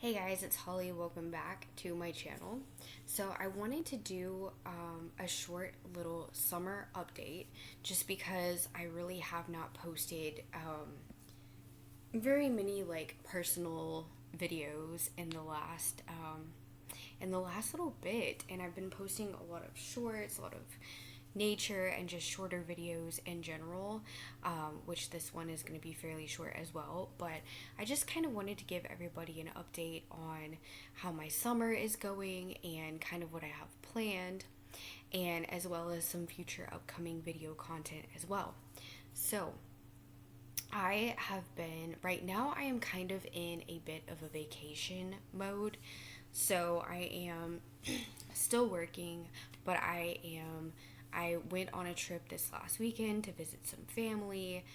Hey guys, it's Holly. Welcome back to my channel. So I wanted to do a short little summer update just because I really have not posted very many like personal videos in the last little bit, and I've been posting a lot of shorts, a lot of nature, and just shorter videos in general, which this one is going to be fairly short as well. But I just kind of wanted to give everybody an update on how my summer is going and kind of what I have planned, and as well as some future upcoming video content as well. So, right now, I am kind of in a bit of a vacation mode. So I am still working, but I went on a trip this last weekend to visit some family,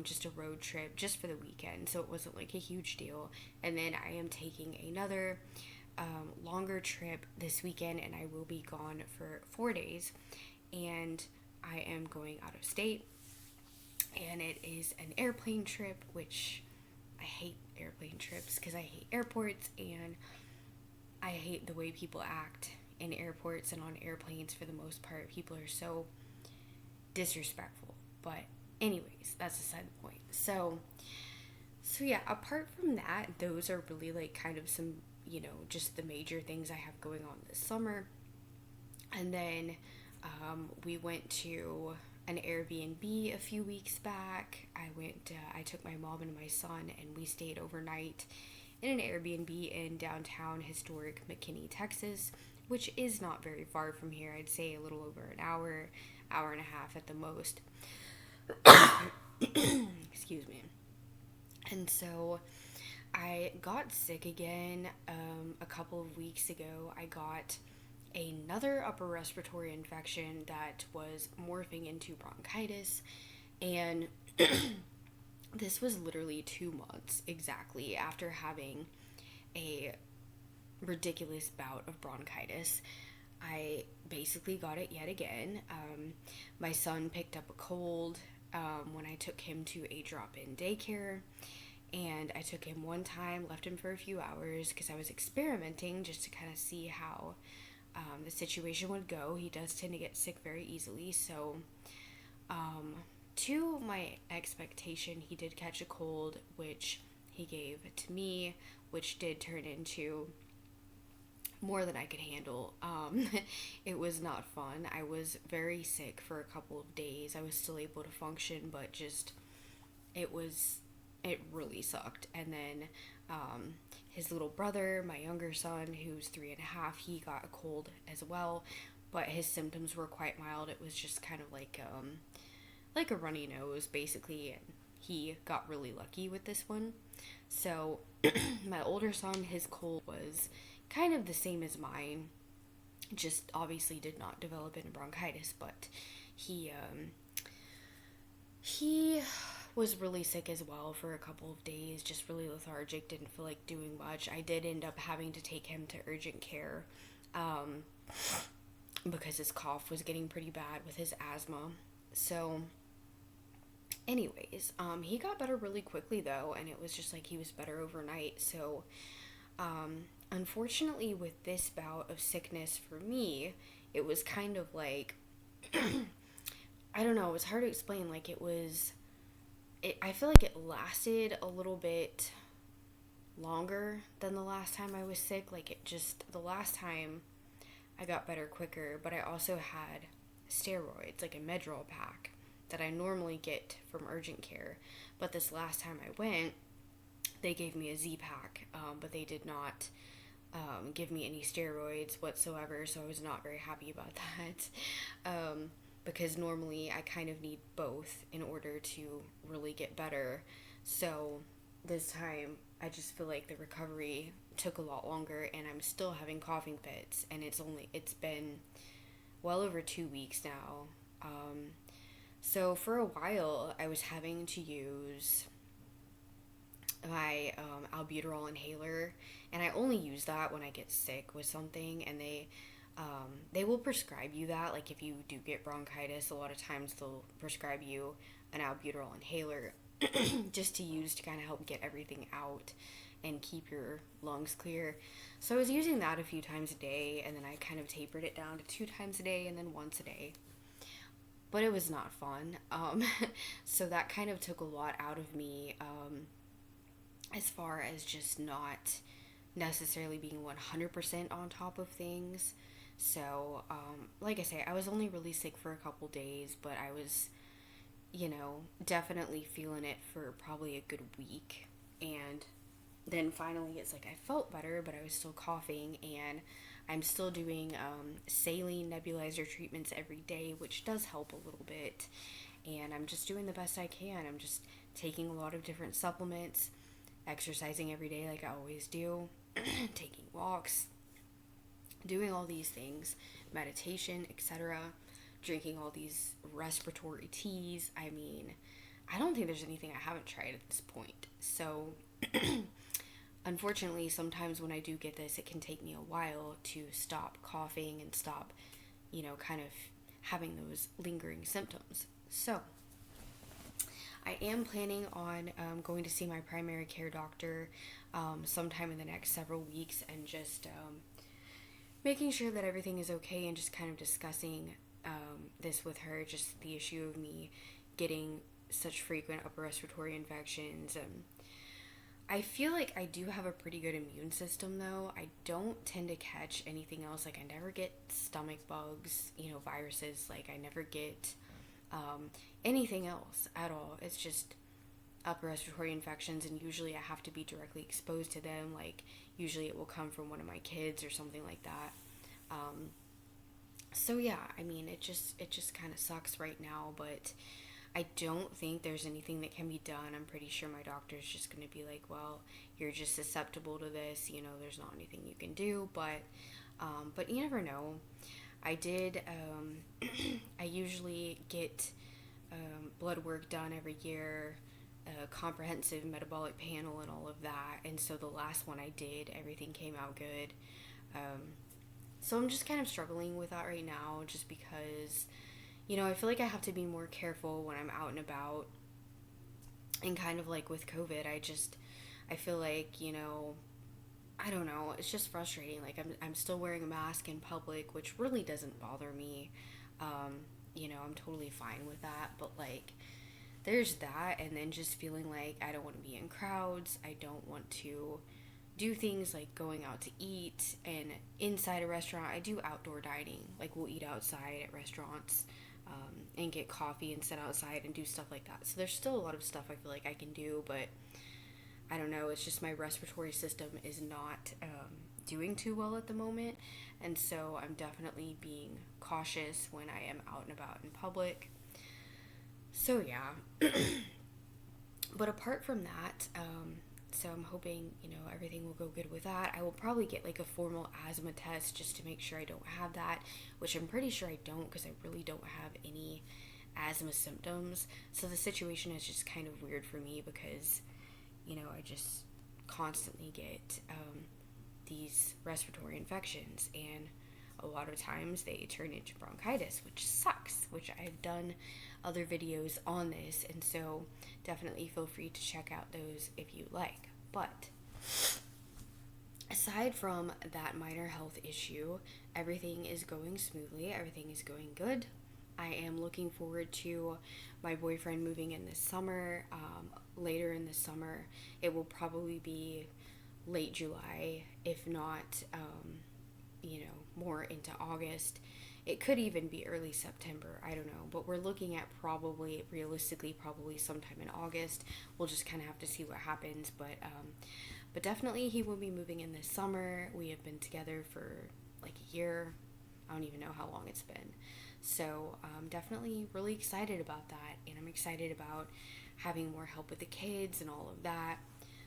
just a road trip just for the weekend. So it wasn't like a huge deal. And then I am taking another longer trip this weekend, and I will be gone for 4 days. And I am going out of state, and it is an airplane trip, which I hate airplane trips because I hate airports and I hate the way people act in airports and on airplanes for the most part. People are so disrespectful. But anyways, that's beside the point. So yeah, apart from that, those are really like kind of some, just the major things I have going on this summer. And then we went to an Airbnb a few weeks back. I took my mom and my son, and we stayed overnight in an Airbnb in downtown historic McKinney, Texas, which is not very far from here. I'd say a little over an hour, hour and a half at the most. Excuse me. And so I got sick again a couple of weeks ago. I got another upper respiratory infection that was morphing into bronchitis, and this was literally 2 months exactly after having a ridiculous bout of bronchitis. I basically got it yet again. My son picked up a cold when I took him to a drop-in daycare, and I took him one time, left him for a few hours because I was experimenting just to kind of see how the situation would go. He does tend to get sick very easily, so to my expectation, he did catch a cold, which he gave to me, which did turn into more than I could handle. It was not fun. I was very sick for a couple of days. I was still able to function, but just it really sucked. And then his little brother, my younger son, who's 3.5, he got a cold as well, but his symptoms were quite mild. It was just kind of like a runny nose, basically, and he got really lucky with this one. So, my older son, his cold was kind of the same as mine, just obviously did not develop into bronchitis, but he was really sick as well for a couple of days, just really lethargic, didn't feel like doing much. I did end up having to take him to urgent care because his cough was getting pretty bad with his asthma. So, anyways, he got better really quickly though, and it was just like he was better overnight. So, unfortunately, with this bout of sickness for me, it was kind of like, I don't know, it was hard to explain. Like, I feel like it lasted a little bit longer than the last time I was sick. Like, the last time I got better quicker, but I also had steroids, like a Medrol pack that I normally get from urgent care. But this last time I went, they gave me a Z-Pack, but they did not give me any steroids whatsoever, so I was not very happy about that. Because normally I kind of need both in order to really get better. So this time I just feel like the recovery took a lot longer, and I'm still having coughing fits, and it's been well over 2 weeks now. So for a while I was having to use my albuterol inhaler, and I only use that when I get sick with something, and they will prescribe you that. Like, if you do get bronchitis, a lot of times they'll prescribe you an albuterol inhaler just to use to kind of help get everything out. and keep your lungs clear. So I was using that a few times a day, and then I kind of tapered it down to 2 times a day and then once a day. But it was not fun. So that kind of took a lot out of me, as far as just not necessarily being 100% on top of things. So, like I say, I was only really sick for a couple days, but I was, definitely feeling it for probably a good week. And then finally, it's like I felt better, but I was still coughing, and I'm still doing saline nebulizer treatments every day, which does help a little bit. And I'm just doing the best I can. I'm just taking a lot of different supplements, exercising every day like I always do, taking walks, doing all these things, meditation, etc., drinking all these respiratory teas. I mean, I don't think there's anything I haven't tried at this point. So, unfortunately, sometimes when I do get this, it can take me a while to stop coughing and stop, kind of having those lingering symptoms. So, I am planning on going to see my primary care doctor sometime in the next several weeks, and just making sure that everything is okay, and just kind of discussing this with her, just the issue of me getting such frequent upper respiratory infections. I feel like I do have a pretty good immune system, though. I don't tend to catch anything else. Like, I never get stomach bugs, viruses. Like, I never get anything else at all. It's just upper respiratory infections, and usually I have to be directly exposed to them. Like, usually it will come from one of my kids or something like that. So yeah, I mean, it just kind of sucks right now, but I don't think there's anything that can be done. I'm pretty sure my doctor's just going to be like, well, you're just susceptible to this, there's not anything you can do, but you never know. I did, I usually get blood work done every year, a comprehensive metabolic panel and all of that, and so the last one I did, everything came out good. So I'm just kind of struggling with that right now, just because, I feel like I have to be more careful when I'm out and about. And kind of like with COVID, I feel like, I don't know, it's just frustrating. Like, I'm still wearing a mask in public, which really doesn't bother me. I'm totally fine with that. But, like, there's that, and then just feeling like I don't want to be in crowds. I don't want to do things like going out to eat, and inside a restaurant. I do outdoor dining. Like, we'll eat outside at restaurants, and get coffee and sit outside and do stuff like that. So there's still a lot of stuff I feel like I can do, but I don't know. It's just my respiratory system is not doing too well at the moment, and so I'm definitely being cautious when I am out and about in public. So yeah. But apart from that, so I'm hoping, everything will go good with that. I will probably get like a formal asthma test just to make sure I don't have that, which I'm pretty sure I don't, because I really don't have any asthma symptoms. So the situation is just kind of weird for me, because, I just constantly get these respiratory infections, and a lot of times they turn into bronchitis, which sucks, which I've done other videos on this, and so definitely feel free to check out those if you like. But aside from that minor health issue, everything is going smoothly, everything is going good. I am looking forward to my boyfriend moving in this summer. Later in the summer, it will probably be late July, if not more into August. It could even be early September, I don't know, but we're looking at realistically probably sometime in August. We'll just kind of have to see what happens, but definitely he will be moving in this summer. We have been together for like a year. I don't even know how long it's been. So I'm definitely really excited about that, and I'm excited about having more help with the kids and all of that.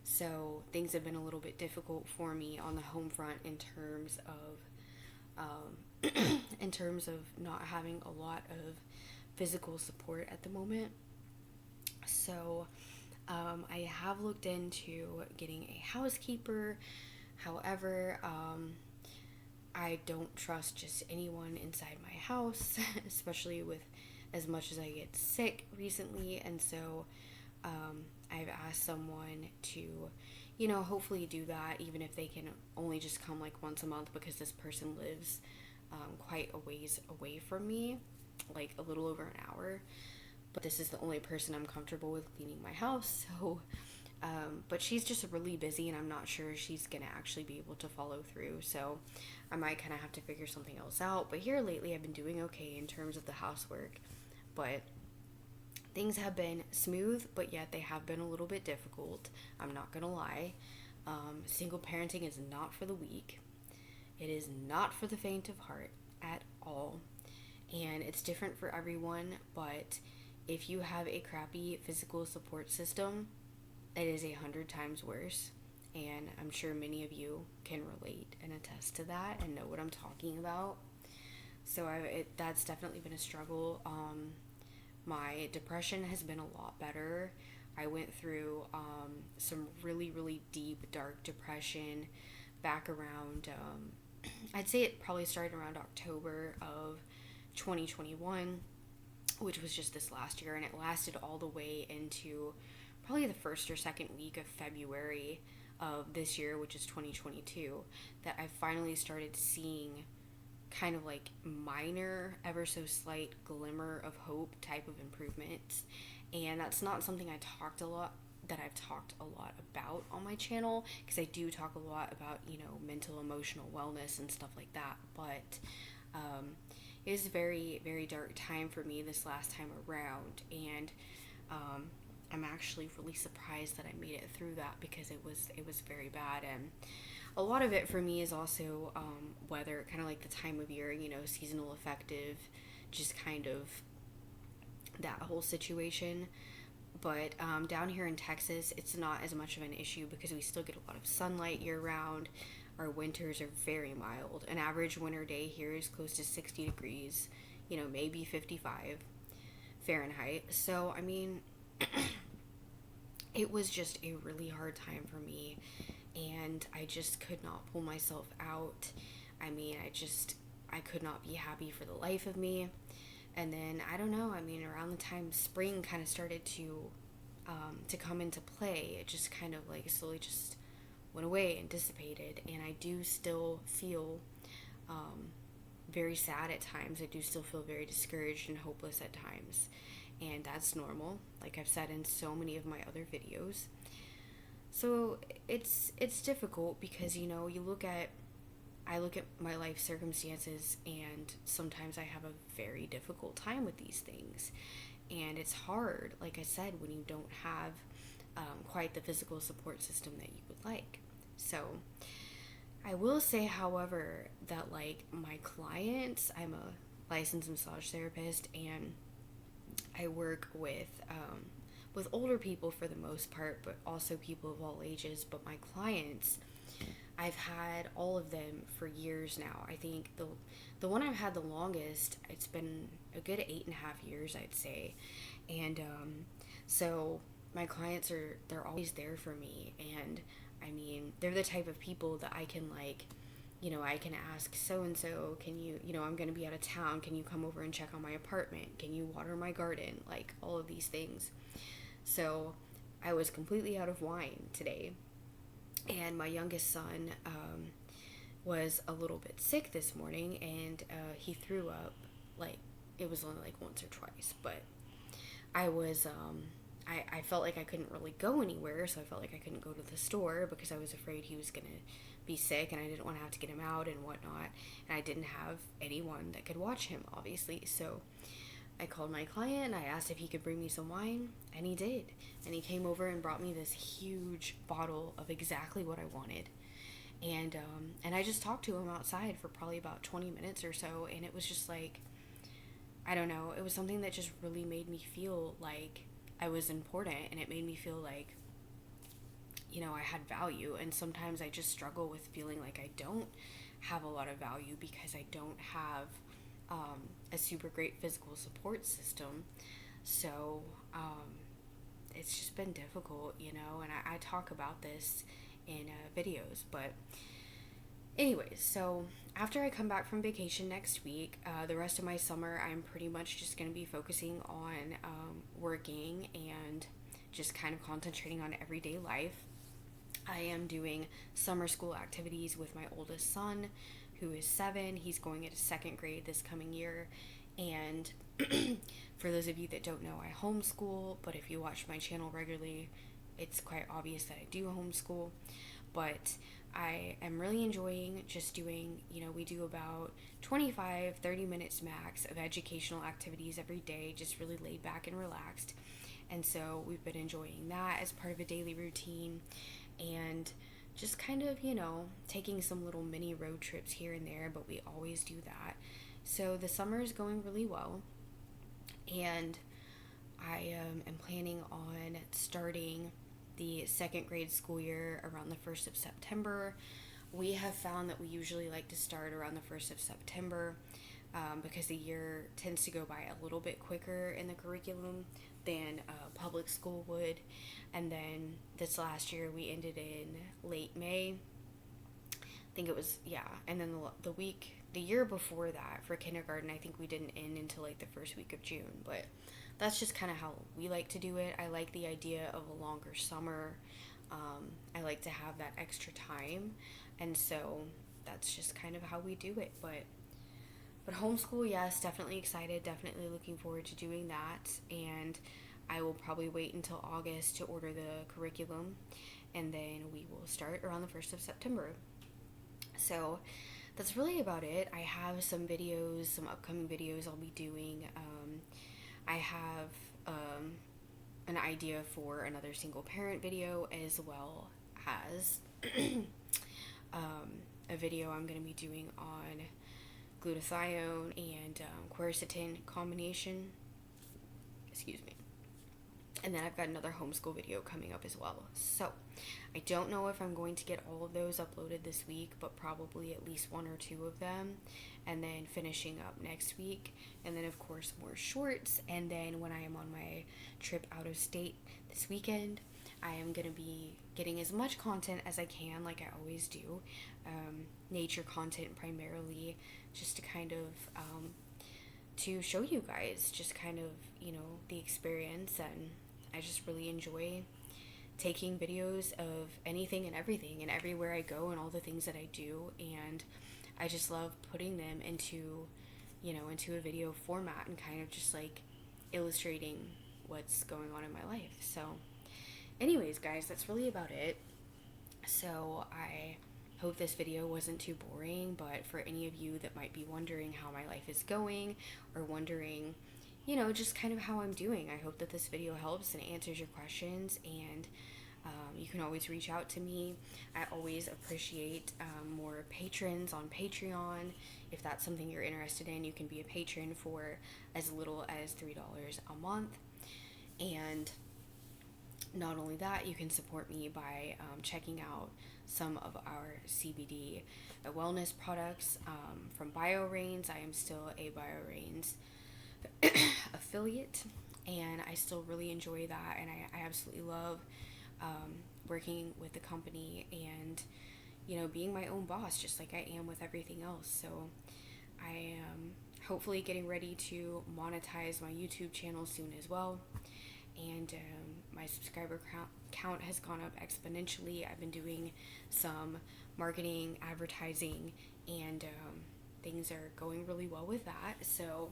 So things have been a little bit difficult for me on the home front in terms of not having a lot of physical support at the moment. So I have looked into getting a housekeeper. However, I don't trust just anyone inside my house, especially with as much as I get sick recently. And so I've asked someone to, hopefully do that, even if they can only just come like once a month, because this person lives quite a ways away from me, like a little over an hour. But this is the only person I'm comfortable with cleaning my house. So, but she's just really busy, and I'm not sure she's gonna actually be able to follow through. So, I might kind of have to figure something else out. But here lately, I've been doing okay in terms of the housework. But things have been smooth, but yet they have been a little bit difficult. I'm not gonna lie. Single parenting is not for the weak. It is not for the faint of heart at all. And it's different for everyone, but if you have a crappy physical support system, it is 100 times worse. And I'm sure many of you can relate and attest to that and know what I'm talking about. So that's definitely been a struggle. My depression has been a lot better. I went through some really, really deep, dark depression back around, I'd say it probably started around October of 2021, which was just this last year, and it lasted all the way into probably the first or second week of February of this year, which is 2022, that I finally started seeing kind of like minor, ever so slight glimmer of hope type of improvements. And that's not something I've talked a lot about on my channel, because I do talk a lot about, mental, emotional wellness and stuff like that. But it was a very, very dark time for me this last time around. And I'm actually really surprised that I made it through that, because it was very bad. And a lot of it for me is also weather, kind of like the time of year, seasonal affective, just kind of that whole situation. But down here in Texas, it's not as much of an issue, because we still get a lot of sunlight year round. Our winters are very mild. An average winter day here is close to 60 degrees, maybe 55 Fahrenheit. So, I mean, it was just a really hard time for me, and I just could not pull myself out. I mean, I could not be happy for the life of me. And then, I don't know, I mean, around the time spring kind of started to come into play, it just kind of like slowly just went away and dissipated. And I do still feel very sad at times. I do still feel very discouraged and hopeless at times. And that's normal, like I've said in so many of my other videos. So it's difficult, because I look at my life circumstances, and sometimes I have a very difficult time with these things. And it's hard, like I said, when you don't have quite the physical support system that you would like. So I will say, however, that like my clients, I'm a licensed massage therapist, and I work with older people for the most part, but also people of all ages. But my clients, I've had all of them for years now. I think the one I've had the longest, it's been a good 8.5 years, I'd say. And so my clients they're always there for me. And I mean, they're the type of people that I can like, I can ask so-and-so, can you, I'm going to be out of town, can you come over and check on my apartment? Can you water my garden? Like, all of these things. So I was completely out of wine today. And my youngest son was a little bit sick this morning, and he threw up. Like, it was only like once or twice. But I was, I felt like I couldn't really go anywhere, so I felt like I couldn't go to the store, because I was afraid he was going to be sick, and I didn't want to have to get him out and whatnot. And I didn't have anyone that could watch him, obviously. So I called my client, I asked if he could bring me some wine, and he did. And he came over and brought me this huge bottle of exactly what I wanted. And I just talked to him outside for probably about 20 minutes or so, and it was just like, I don't know, it was something that just really made me feel like I was important, and it made me feel like, I had value. And sometimes I just struggle with feeling like I don't have a lot of value, because I don't have a super great physical support system. So it's just been difficult, and I talk about this in videos. But anyways, so after I come back from vacation next week, the rest of my summer, I'm pretty much just going to be focusing on working and just kind of concentrating on everyday life. I am doing summer school activities with my oldest son, who is 7. He's going into 2nd grade this coming year. And for those of you that don't know, I homeschool, but if you watch my channel regularly, it's quite obvious that I do homeschool. But I am really enjoying just doing, we do about 25, 30 minutes max of educational activities every day, just really laid back and relaxed. And so we've been enjoying that as part of a daily routine, and just kind of, taking some little mini road trips here and there, but we always do that. So the summer is going really well, and I am planning on starting the 2nd grade school year around the 1st of September. We have found that we usually like to start around the 1st of September because the year tends to go by a little bit quicker in the curriculum than public school would. And then this last year we ended in late May. I think it was, yeah. And then the year before that for kindergarten, I think we didn't end until like the first week of June. But that's just kind of how we like to do it. I like the idea of a longer summer. I like to have that extra time. And so that's just kind of how we do it. But homeschool, yes, definitely excited, definitely looking forward to doing that. And I will probably wait until August to order the curriculum, and then we will start around the 1st of September. So that's really about it. I have some videos, some upcoming videos I'll be doing. I have an idea for another single parent video, as well as a video I'm going to be doing on glutathione and quercetin combination. Excuse me. And then I've got another homeschool video coming up as well. So I don't know if I'm going to get all of those uploaded this week, but probably at least 1 or 2 of them. And then finishing up next week. And then, of course, more shorts. And then when I am on my trip out of state this weekend, I am going to be getting as much content as I can, like I always do. Nature content primarily, just to kind of to show you guys just kind of, the experience. And I just really enjoy taking videos of anything and everything and everywhere I go and all the things that I do. And I just love putting them into a video format and kind of just like illustrating what's going on in my life. So anyways, guys, that's really about it. So I hope this video wasn't too boring, but for any of you that might be wondering how my life is going, or wondering, just kind of how I'm doing, I hope that this video helps and answers your questions. And you can always reach out to me. I always appreciate more patrons on Patreon. If that's something you're interested in, you can be a patron for as little as $3 a month. And not only that, you can support me by checking out some of our CBD wellness products from BioRains. I am still a BioRains affiliate, and I still really enjoy that, and I absolutely love working with the company and being my own boss, just like I am with everything else. So I am hopefully getting ready to monetize my YouTube channel soon as well. And my subscriber count has gone up exponentially. I've been doing some marketing, advertising, and things are going really well with that. So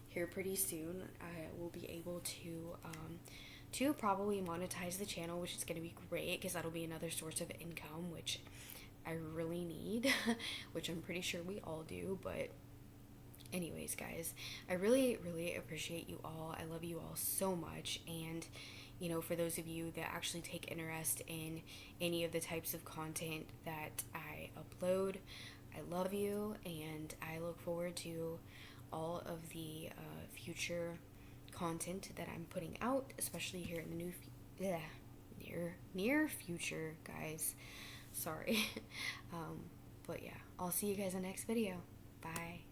here pretty soon I will be able to probably monetize the channel, which is going to be great because that'll be another source of income, which I really need, which I'm pretty sure we all do. But anyways, guys, I really, really appreciate you all. I love you all so much. And, for those of you that actually take interest in any of the types of content that I upload, I love you. And I look forward to all of the future content that I'm putting out, especially here in the near future, guys. Sorry. But yeah, I'll see you guys in the next video. Bye.